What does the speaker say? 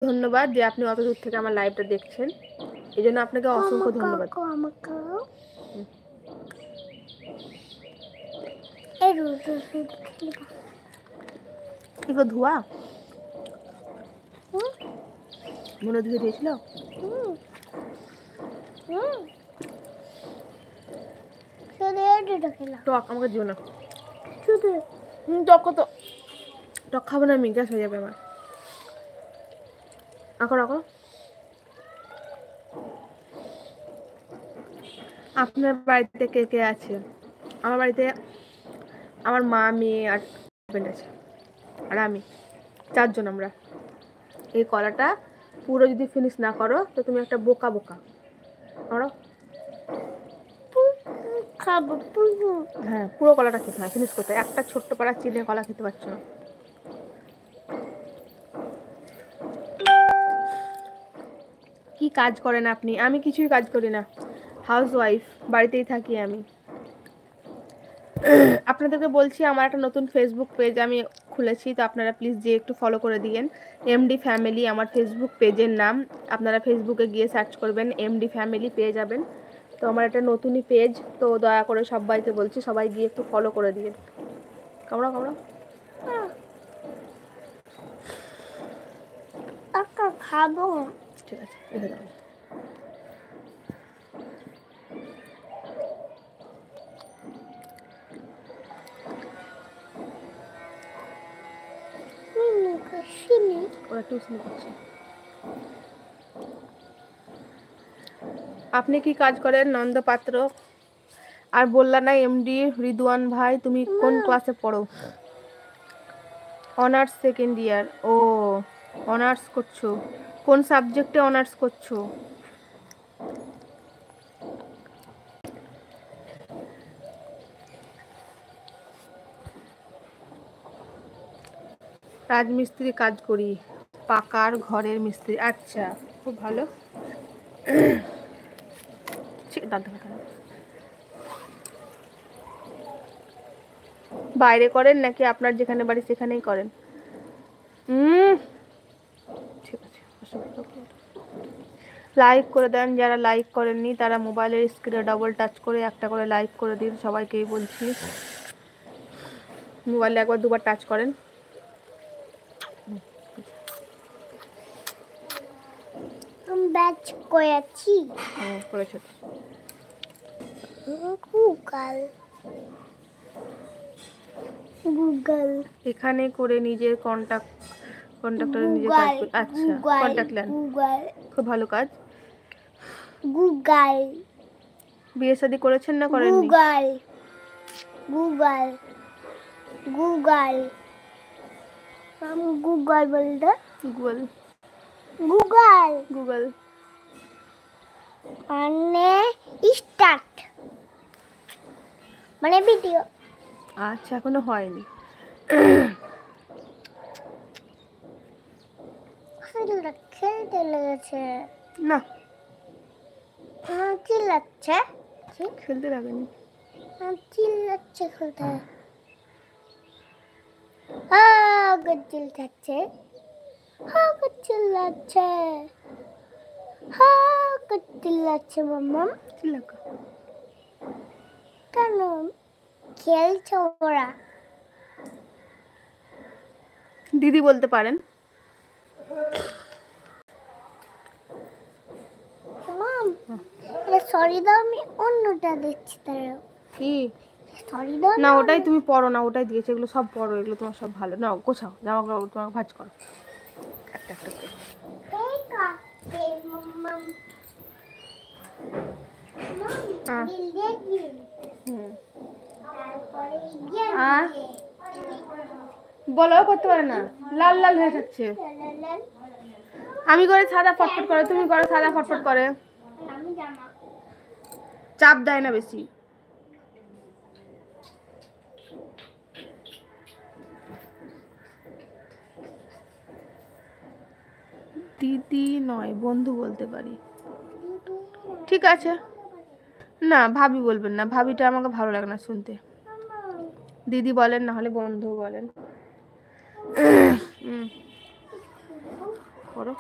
ধন্যবাদ যে আপনি অত দূর থেকে আমার লাইভটা দেখছেন, এই জন্য আপনাকে অসংখ্য ধন্যবাদ। ধোয়া মনে ধুয়ে দিয়েছিল। টক আমাকে দিও না, টক কত টক খাবো না আমি, গ্যাস হয়ে যাবে আমার। রাখো রাখো। আপনার বাড়িতে কে কে আছে? আমার বাড়িতে আমার মা, মেয়ে আর হাজবেন্ড আছে, আর আমি, 4 জন আমরা। এই কলাটা পুরো যদি ফিনিশ না করো তো তুমি একটা বোকা বোকা। করো, খাবো পুরো। হ্যাঁ, পুরো কলাটা খেতে হয়, ফিনিশ করতে হয়। একটা ছোট্ট পাড়া চিনে কলা খেতে পারছো না। কি কাজ করেন আপনি? আমি কিছুই কাজ করি না, হাউস ওয়াইফ, বাড়িতেই থাকি আমি। আপনাদেরকে বলছি, আমার একটা নতুন ফেসবুক পেজ আমি খুলেছি, তো আপনারা প্লিজ যে একটু ফলো করে দিয়েন। এমডি ফ্যামিলি আমার ফেসবুক পেজের নাম। আপনারা ফেসবুকে গিয়ে সার্চ করবেন, এমডি ফ্যামিলি পেয়ে যাবেন। তো আমার একটা নতুনই পেজ, তো দয়া করে সবাইকে বলছি, সবাই গিয়ে একটু ফলো করে দিয়েন। কামড়া কামড়া খাবো। ঠিক আছে, রেখে দাও। ওরা টিউশন করছে। আপনি কি কাজ করেন নন্দ পাত্র? আর বললা না এমডি রিদওয়ান ভাই, তুমি কোন ক্লাসে পড়ো? Honours second year. ও, অনার্স করছো, কোন সাবজেক্টে অনার্স করছো? রাজমিস্ত্রি কাজ করি, পাকার ঘরের মিস্ত্রি। আচ্ছা, খুব ভালো। বাইরে করেন নাকি আপনার যেখানে বাড়ি সেখানেই করেন? ঠিক আছে, লাইক করে দেন। যারা লাইক করেননি তারা মোবাইলের স্ক্রিনে ডবল টাচ করে একটা করে লাইক করে দিন। সবাইকেই বলছি, মোবাইলে একবার দুবার টাচ করেন। ব্যাচ করেছি। করেছো। গুগল গুগল এখানে করে নিজের কন্ট্রাক্টরে নিজের কাজ করে। আচ্ছা, কন্ট্যাক্ট লেন, খুব ভালো কাজ। গুগল বিয়ে শাদী করেছেন না করেননি? গুগল গুগল গুগল গুগল বলতে গুগল গুগল গুগল মানে স্টার্ট, মানে ভিডিও। আচ্ছা, এখনো হয়নি। খেলতে লেগেছে না, চিল্লাচ্ছে। খেলতে লাগেনি, চিল্লাচ্ছে খেলতে। চিল্লাচ্ছে, চিল্লাচ্ছে, চিল্লাচ্ছে। মাম্মা চিল্লাকা কেন? খেলছে ওরা। দিদি বলতে পারেন। সরি দাও, আমি অন্যটা দিচ্ছি। তারা কি সরি দাও না, ওটাই তুমি পড়ো না, ওটাই দিয়েছে। এগুলো সব পড়ো, এগুলো তোমার সব ভালো। নাও গোছাও জামাগুলো, তোমার ভাঁজ করো একটা একটা করে। বলো, করতে পারে না, লাল লাল হয়ে যাচ্ছে। আমি করে সাদা ফটফট করে, তুমি করো সাদা ফটফট করে। চাপ দেয় না বেশি। দিদি নয়, বন্ধু বলতে পারি। ঠিক আছে, না ভাবি বলবেন না, ভাবিটা আমাকে ভালো লাগে না শুনতে। দিদি বলেন, না হলে বন্ধু বলেন। করো।